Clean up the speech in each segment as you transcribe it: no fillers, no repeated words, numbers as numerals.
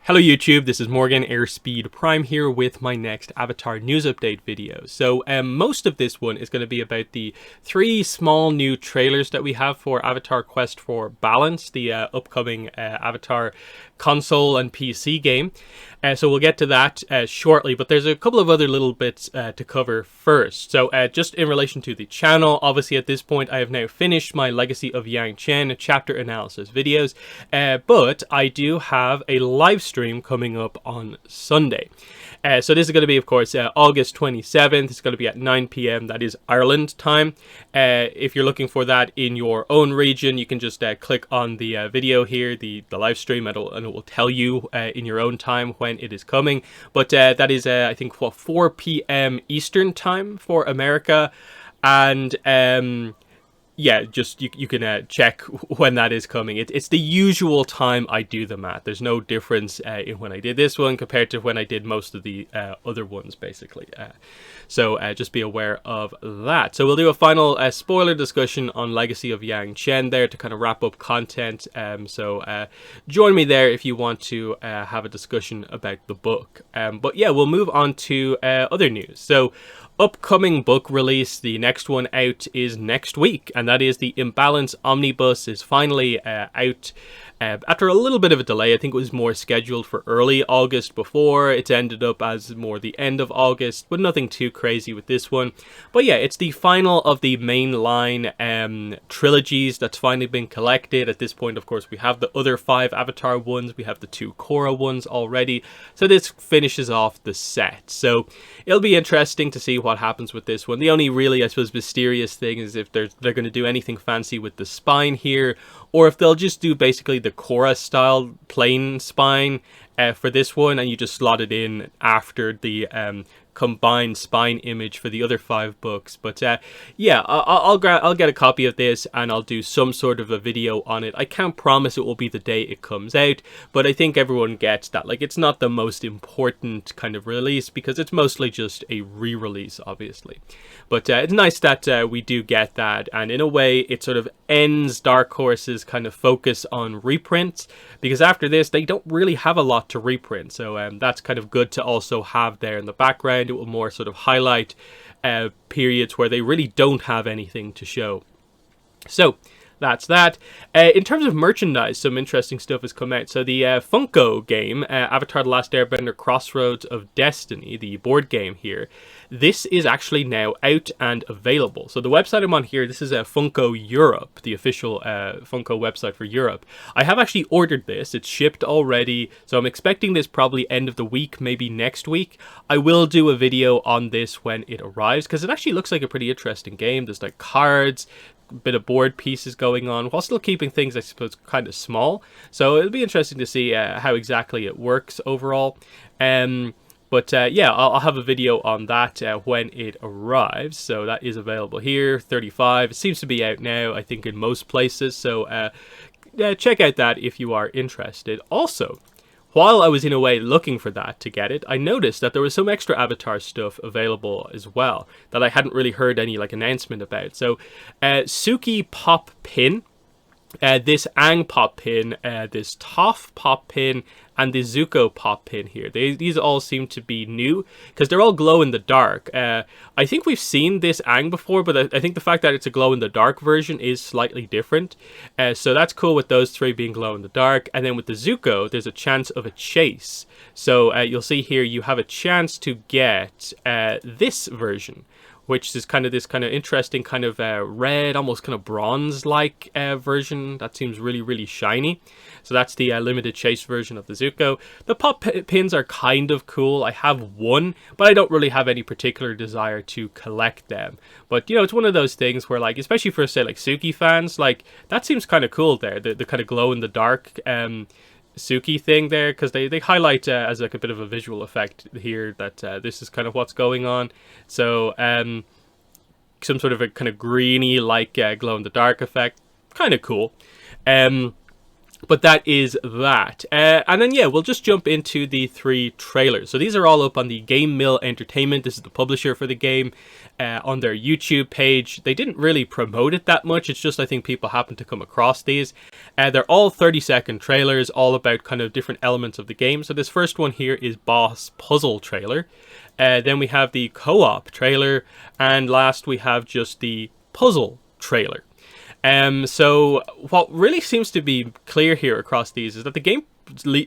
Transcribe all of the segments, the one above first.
Hello YouTube, this is Morgan Airspeed Prime here with my next Avatar news update video. So most of this one is going to be about the 3 small new trailers that we have for Avatar Quest for Balance, the upcoming Avatar console and PC game. So we'll get to that shortly, but there's a couple of other little bits to cover first. So just in relation to the channel, obviously at this point I have now finished my Legacy of Yang Chen chapter analysis videos, but I do have a live stream coming up on Sunday. So this is going to be, of course, August 27th. It's going to be at 9 p.m. That is Ireland time. If you're looking for that in your own region, you can just click on the video here, the live stream, and it will tell you in your own time when it is coming. But that is, I think, 4 p.m. Eastern time for America. And yeah, just you can check when that is coming. It's the usual time I do them at. There's no difference in when I did this one compared to when I did most of the other ones, basically. So just be aware of that. So we'll do a final spoiler discussion on Legacy of Yang Chen there to kind of wrap up content. So join me there if you want to have a discussion about the book. But yeah, we'll move on to other news. So upcoming book release, the next one out is next week, and that is the Imbalance Omnibus is finally out after a little bit of a delay. I think it was more scheduled for early August before. It's ended up as more the end of August, but nothing too crazy with this one. But yeah, it's the final of the mainline trilogies that's finally been collected. At this point, of course, we have the other 5 Avatar ones. We have the 2 Korra ones already. So this finishes off the set. So it'll be interesting to see what happens with this one. The only really, I suppose, mysterious thing is if they're going to do anything fancy with the spine here, or if they'll just do basically the Korra style plain spine for this one, and you just slot it in after the combined spine image for the other 5 books. But yeah, I'll get a copy of this and I'll do some sort of a video on it. I can't promise it will be the day it comes out, but I think everyone gets that. Like, it's not the most important kind of release because it's mostly just a re-release, obviously. But it's nice that we do get that, and in a way it sort of ends Dark Horse's kind of focus on reprints, because after this they don't really have a lot to reprint. So that's kind of good to also have there in the background. It will more sort of highlight periods where they really don't have anything to show. So that's that. In terms of merchandise, some interesting stuff has come out. So the Funko game, Avatar The Last Airbender Crossroads of Destiny, the board game here, this is actually now out and available. So the website I'm on here, this is Funko Europe, the official Funko website for Europe. I have actually ordered this. It's shipped already, so I'm expecting this probably end of the week, maybe next week. I will do a video on this when it arrives, because it actually looks like a pretty interesting game. There's like cards, bit of board pieces going on, while still keeping things, I suppose, kind of small. So it'll be interesting to see how exactly it works overall. But yeah, I'll have a video on that when it arrives. So that is available here, 35. It seems to be out now, I think, in most places. So check out that if you are interested. Also, while I was in a way looking for that to get it, I noticed that there was some extra Avatar stuff available as well that I hadn't really heard any like announcement about. So Suki Pop Pin, this Aang Pop Pin, this Toph Pop Pin, and the Zuko Pop Pin here. These all seem to be new because they're all glow in the dark. I think we've seen this Aang before, but I think the fact that it's a glow in the dark version is slightly different. So that's cool with those 3 being glow in the dark. And then with the Zuko, there's a chance of a chase. So you'll see here you have a chance to get this version, which is kind of this kind of interesting kind of red, almost kind of bronze-like version that seems really, really shiny. So that's the limited chase version of the Zuko. The pop pins are kind of cool. I have one, but I don't really have any particular desire to collect them. But, you know, it's one of those things where, like, especially for, say, like, Suki fans, like, that seems kind of cool there. The kind of glow-in-the-dark Suki thing there, because they highlight as like a bit of a visual effect here that this is kind of what's going on. So some sort of a kind of greeny like glow in the dark effect, kind of cool. But that is that. And then, yeah, we'll just jump into the 3 trailers. So these are all up on the Game Mill Entertainment. This is the publisher for the game. On their YouTube page, they didn't really promote it that much. It's just, I think people happened to come across these. They're all 30-second trailers, all about kind of different elements of the game. So this first one here is boss puzzle trailer. Then we have the co-op trailer, and last we have just the puzzle trailer. So what really seems to be clear here across these is that the game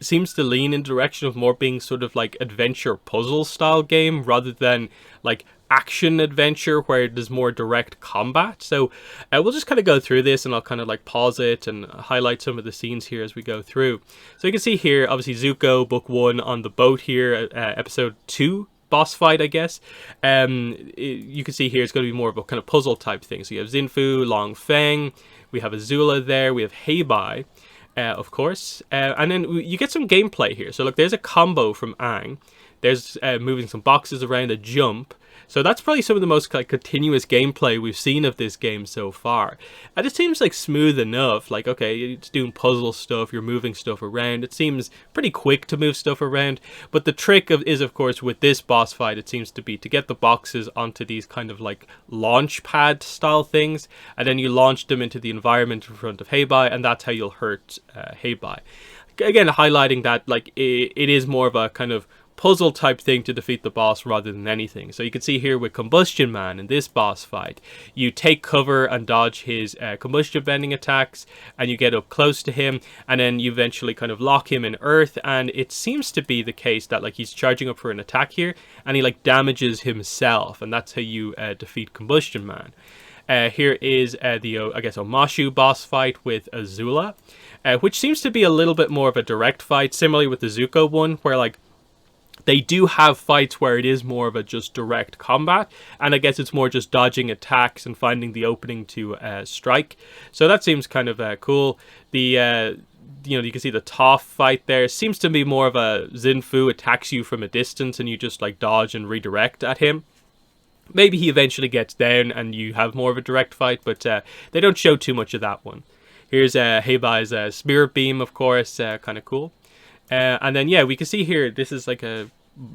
seems to lean in the direction of more being sort of like adventure puzzle style game rather than like action adventure where there's more direct combat. So we'll just kind of go through this, and I'll kind of like pause it and highlight some of the scenes here as we go through. So you can see here, obviously Zuko, book 1 on the boat here, episode 2 boss fight, I guess. You can see here it's going to be more of a kind of puzzle type thing. So you have Zinfu, Long Feng, we have Azula there, we have Heibai, of course, and then you get some gameplay here. So look, there's a combo from Aang. There's moving some boxes around, a jump. So that's probably some of the most like continuous gameplay we've seen of this game so far. And it seems like smooth enough. Like, okay, it's doing puzzle stuff, you're moving stuff around. It seems pretty quick to move stuff around. But the trick is, of course, with this boss fight, it seems to be to get the boxes onto these kind of like launch pad style things. And then you launch them into the environment in front of Heibai, and that's how you'll hurt Heibai. Again, highlighting that like it is more of a kind of puzzle type thing to defeat the boss rather than anything. So you can see here with Combustion Man in this boss fight, you take cover and dodge his combustion bending attacks, and you get up close to him, and then you eventually kind of lock him in earth. And it seems to be the case that like he's charging up for an attack here, and he like damages himself, and that's how you defeat Combustion Man. Here is the I guess Omashu boss fight with Azula, which seems to be a little bit more of a direct fight, similarly with the Zuko one, where like they do have fights where it is more of a just direct combat, and I guess it's more just dodging attacks and finding the opening to strike. So that seems kind of cool. The you can see the Toph fight there seems to be more of a Zinfu attacks you from a distance and you just like dodge and redirect at him. Maybe he eventually gets down and you have more of a direct fight, but they don't show too much of that one. Here's Heibai's Spirit Beam, of course, kind of cool. And then, yeah, we can see here, this is like a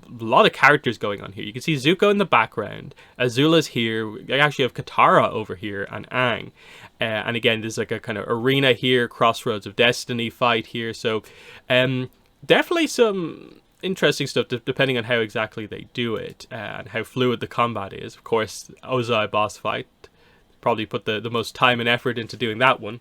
lot of characters going on here. You can see Zuko in the background, Azula's here, we actually have Katara over here, and Aang. And again, there's like a kind of arena here, Crossroads of Destiny fight here. So definitely some interesting stuff depending on how exactly they do it and how fluid the combat is. Of course, Ozai boss fight, probably put the most time and effort into doing that one.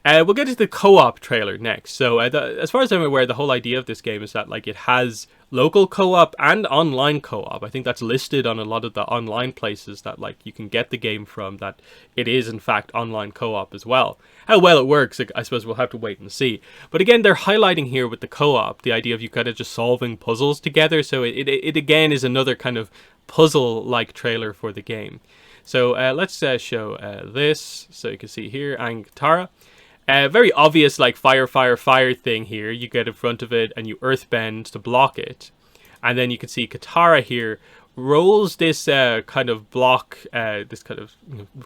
We'll get to the co-op trailer next. So as far as I'm aware, the whole idea of this game is that like it has local co-op and online co-op. I think that's listed on a lot of the online places that like you can get the game from, that it is in fact online co-op as well. How well it works, I suppose we'll have to wait and see. But again, they're highlighting here with the co-op the idea of you kind of just solving puzzles together. So it again is another kind of puzzle-like trailer for the game. So let's show this. So you can see here, Aang Katara. Very obvious like fire thing here. You get in front of it and you earthbend to block it. And then you can see Katara here rolls this kind of block, this kind of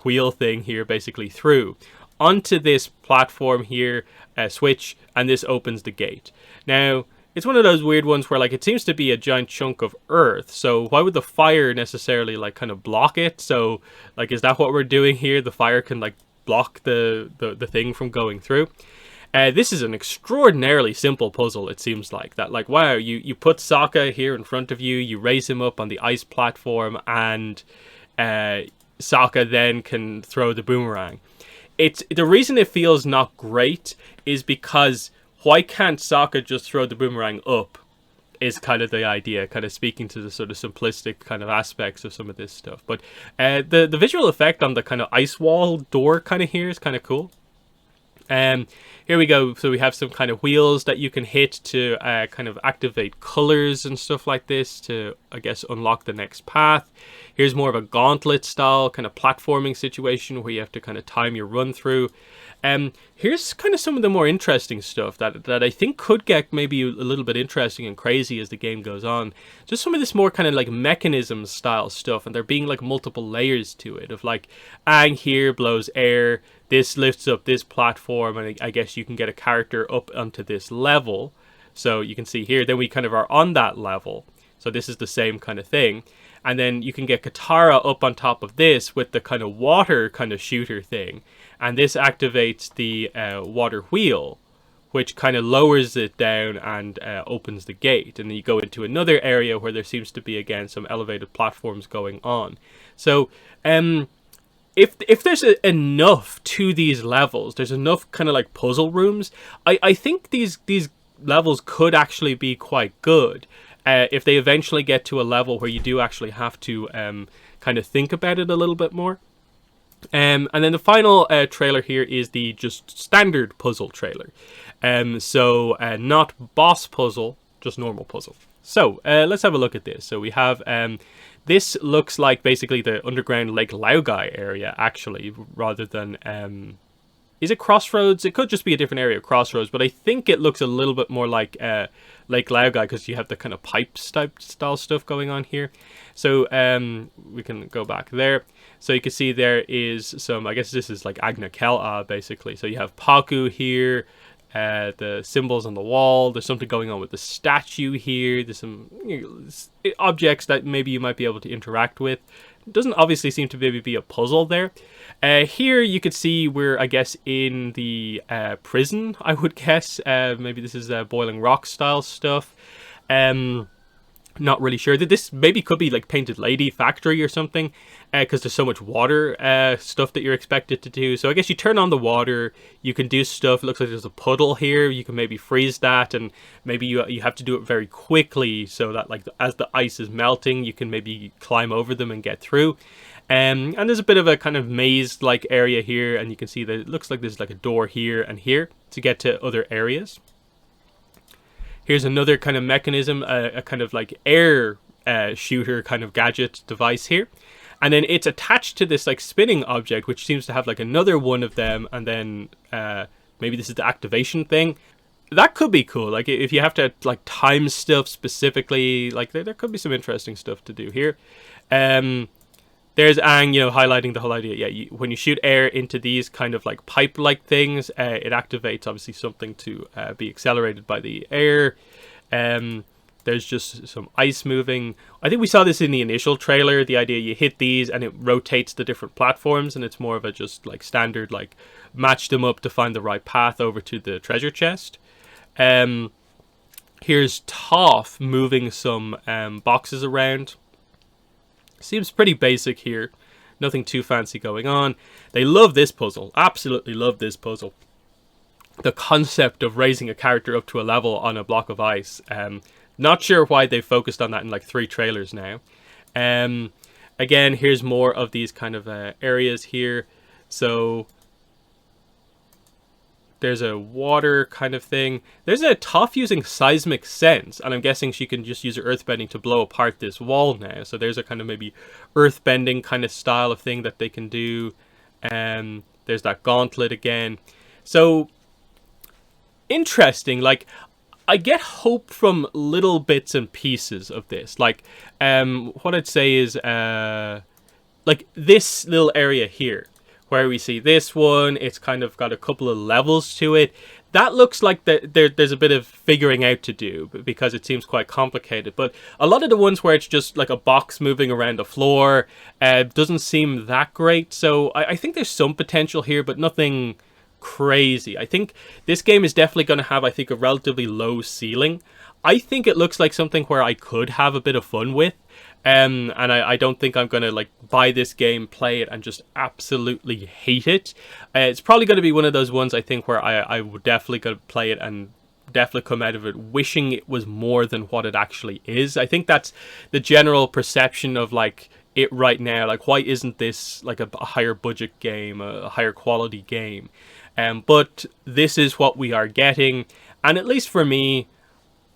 wheel thing here basically through onto this platform here, switch, and this opens the gate. Now, it's one of those weird ones where like it seems to be a giant chunk of earth. So why would the fire necessarily like kind of block it? So like, is that what we're doing here? The fire can like block the thing from going through. This is an extraordinarily simple puzzle, it seems like. That like, wow, you put Sokka here in front of you, you raise him up on the ice platform, and Sokka then can throw the boomerang. It's the reason it feels not great is because why can't Sokka just throw the boomerang up? Is kind of the idea, kind of speaking to the sort of simplistic kind of aspects of some of this stuff. But the visual effect on the kind of ice wall door kind of here is kind of cool. Here we go. So we have some kind of wheels that you can hit to kind of activate colors and stuff like this to, I guess, unlock the next path. Here's more of a gauntlet style kind of platforming situation where you have to kind of time your run through. Here's kind of some of the more interesting stuff that I think could get maybe a little bit interesting and crazy as the game goes on. Just some of this more kind of like mechanism style stuff, and there being like multiple layers to it of like Aang here blows air, this lifts up this platform, and I guess you can get a character up onto this level. So you can see here, then we kind of are on that level. So this is the same kind of thing. And then you can get Katara up on top of this with the kind of water kind of shooter thing. And this activates the water wheel, which kind of lowers it down and opens the gate. And then you go into another area where there seems to be, again, some elevated platforms going on. So if there's enough to these levels, there's enough kind of like puzzle rooms, I think these levels could actually be quite good. If they eventually get to a level where you do actually have to kind of think about it a little bit more. And then the final trailer here is the just standard puzzle trailer. So not boss puzzle, just normal puzzle. So let's have a look at this. So we have this looks like basically the underground Lake Laogai area, actually, rather than is it Crossroads? It could just be a different area of Crossroads, but I think it looks a little bit more like Lake Laogai because you have the kind of pipe style stuff going on here. So we can go back there. So you can see there is some, I guess this is like Agna Kel basically. So you have Paku here, the symbols on the wall. There's something going on with the statue here. There's some objects that maybe you might be able to interact with. It doesn't obviously seem to maybe be a puzzle there. Here you could see we're, I guess, in the prison, I would guess. Maybe this is Boiling Rock style stuff. Not really sure. This maybe could be like Painted Lady Factory or something, because there's so much water stuff that you're expected to do. So I guess you turn on the water, you can do stuff. It looks like there's a puddle here. You can maybe freeze that, and maybe you have to do it very quickly so that like as the ice is melting, you can maybe climb over them and get through. And there's a bit of a kind of maze-like area here, and you can see that it looks like there's like a door here and here to get to other areas. Here's another kind of mechanism, a kind of like air shooter kind of gadget device here. And then it's attached to this like spinning object, which seems to have like another one of them. And then maybe this is the activation thing. That could be cool. Like if you have to like time stuff specifically, like there could be some interesting stuff to do here. There's Aang, highlighting the whole idea. Yeah, when you shoot air into these kind of like pipe-like things, it activates obviously something to be accelerated by the air. There's just some ice moving. I think we saw this in the initial trailer. The idea you hit these and it rotates the different platforms, and it's more of a just like standard like match them up to find the right path over to the treasure chest. Here's Toph moving some boxes around. Seems pretty basic here. Nothing too fancy going on. They love this puzzle. Absolutely love this puzzle. The concept of raising a character up to a level on a block of ice. Not sure why they focused on that in like 3 trailers now. Again, here's more of these kind of areas here. So there's a water kind of thing. There's a Toph using seismic sense, and I'm guessing she can just use her earthbending to blow apart this wall now. So there's a kind of maybe earthbending kind of style of thing that they can do. There's that gauntlet again. So interesting. Like I get hope from little bits and pieces of this. Like what I'd say is like this little area here, where we see this one, it's kind of got a couple of levels to it. That looks like there's a bit of figuring out to do because it seems quite complicated. But a lot of the ones where it's just like a box moving around the floor doesn't seem that great. So I think there's some potential here, but nothing crazy. I think this game is definitely going to have, I think, a relatively low ceiling. I think it looks like something where I could have a bit of fun with. And I don't think I'm going to like buy this game, play it, and just absolutely hate it. It's probably going to be one of those ones, I think, where I would definitely go play it and definitely come out of it wishing it was more than what it actually is. I think that's the general perception of like it right now. Like, why isn't this like a higher budget game, a higher quality game? But this is what we are getting. And at least for me,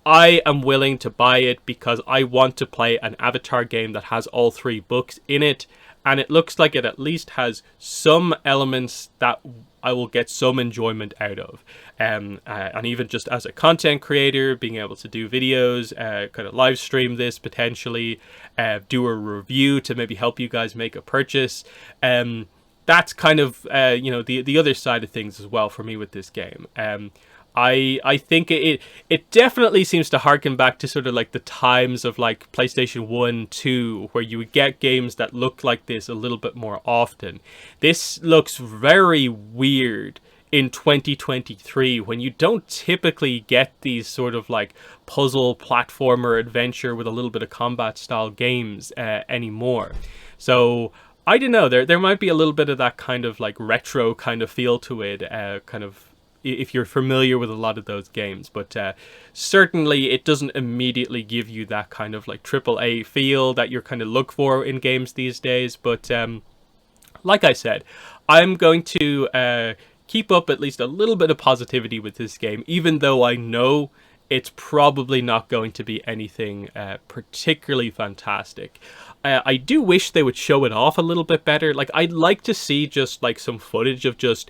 I am willing to buy it because I want to play an Avatar game that has all 3 books in it. And it looks like it at least has some elements that I will get some enjoyment out of. And even just as a content creator, being able to do videos, kind of live stream this potentially, do a review to maybe help you guys make a purchase. That's kind of, the other side of things as well for me with this game. I think it definitely seems to harken back to sort of like the times of like PlayStation 1, 2, where you would get games that look like this a little bit more often. This looks very weird in 2023 when you don't typically get these sort of like puzzle platformer adventure with a little bit of combat style games anymore. So I don't know, there might be a little bit of that kind of like retro kind of feel to it, kind of, if you're familiar with a lot of those games. But certainly it doesn't immediately give you that kind of like AAA feel that you're kind of look for in games these days. But like I said, I'm going to keep up at least a little bit of positivity with this game, even though I know it's probably not going to be anything particularly fantastic. I do wish they would show it off a little bit better. Like, I'd like to see just like some footage of just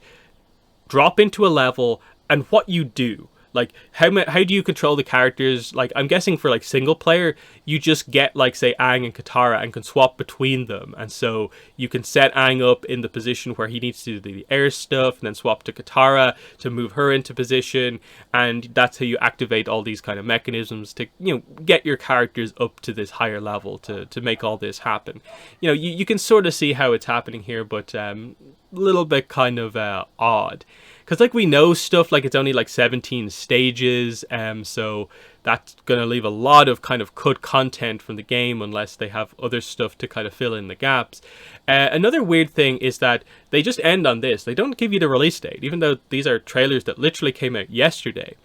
drop into a level and what you do. Like, how do you control the characters? Like, I'm guessing for like single player, you just get like, say, Aang and Katara and can swap between them. And so you can set Aang up in the position where he needs to do the air stuff, and then swap to Katara to move her into position. And that's how you activate all these kind of mechanisms to, you know, get your characters up to this higher level to make all this happen. You know, you can sort of see how it's happening here, but a little bit kind of odd. Because, like, we know stuff like it's only like 17 stages, so that's going to leave a lot of kind of cut content from the game unless they have other stuff to kind of fill in the gaps. Another weird thing is that they just end on this. They don't give you the release date, even though these are trailers that literally came out yesterday.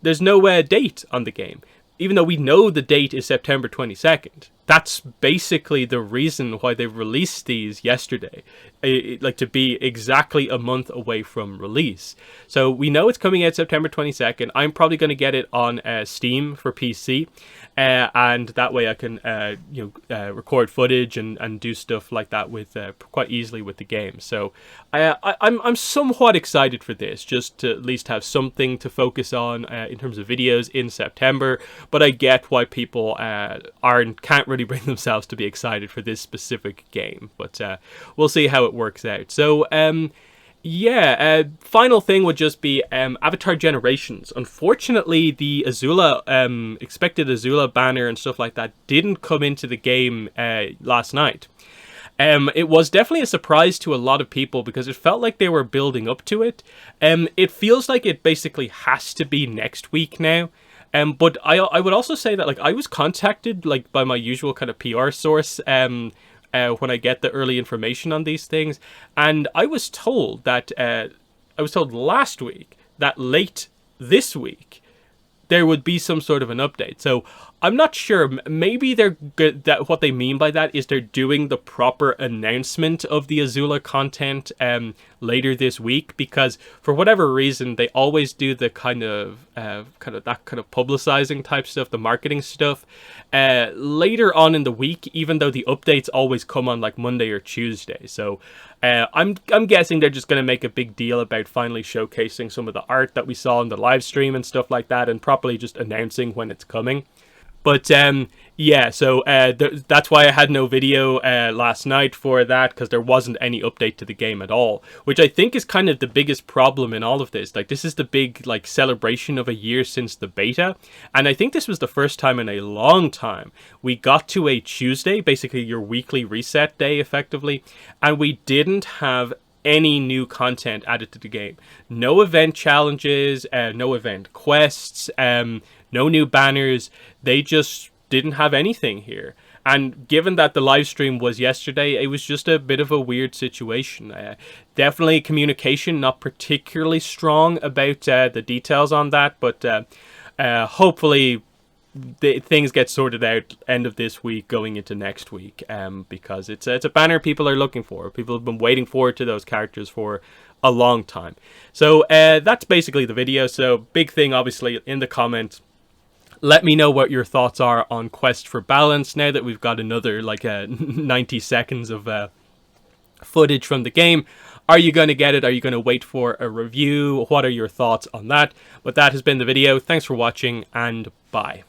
There's no date on the game, even though we know the date is September 22nd. That's basically the reason why they released these yesterday, like to be exactly a month away from release. So we know it's coming out September 22nd. I'm probably going to get it on Steam for PC, and that way I can record footage and do stuff like that with quite easily with the game. So I'm somewhat excited for this, just to at least have something to focus on in terms of videos in September. But I get why people can't really bring themselves to be excited for this specific game. But we'll see how it works out. So final thing would just be Avatar Generations. Unfortunately, the Azula, expected Azula banner and stuff like that didn't come into the game last night. It was definitely a surprise to a lot of people because it felt like they were building up to it. It feels like it basically has to be next week now. But I would also say that, like, I was contacted like by my usual kind of PR source when I get the early information on these things, and I was told that last week that late this week there would be some sort of an update. So I'm not sure. Maybe they're good. That what they mean by that is they're doing the proper announcement of the Azula content later this week, because for whatever reason they always do the kind of publicizing type stuff, the marketing stuff, later on in the week, even though the updates always come on like Monday or Tuesday. So I'm guessing they're just going to make a big deal about finally showcasing some of the art that we saw in the live stream and stuff like that, and properly just announcing when it's coming. But so that's why I had no video last night for that, because there wasn't any update to the game at all, which I think is kind of the biggest problem in all of this. Like, this is the big like celebration of a year since the beta, and I think this was the first time in a long time we got to a Tuesday, basically your weekly reset day effectively, and we didn't have any new content added to the game. No event challenges, no event quests, no new banners. They just didn't have anything here. And given that the live stream was yesterday, it was just a bit of a weird situation. Definitely communication not particularly strong about the details on that, but hopefully things get sorted out end of this week going into next week, because it's a banner people are looking for. People have been waiting forward to those characters for a long time. So that's basically the video. So big thing obviously in the comments, let me know what your thoughts are on Quest for Balance now that we've got another 90 seconds of footage from the game. Are you going to get it? Are you going to wait for a review? What are your thoughts on that? But that has been the video. Thanks for watching, and bye.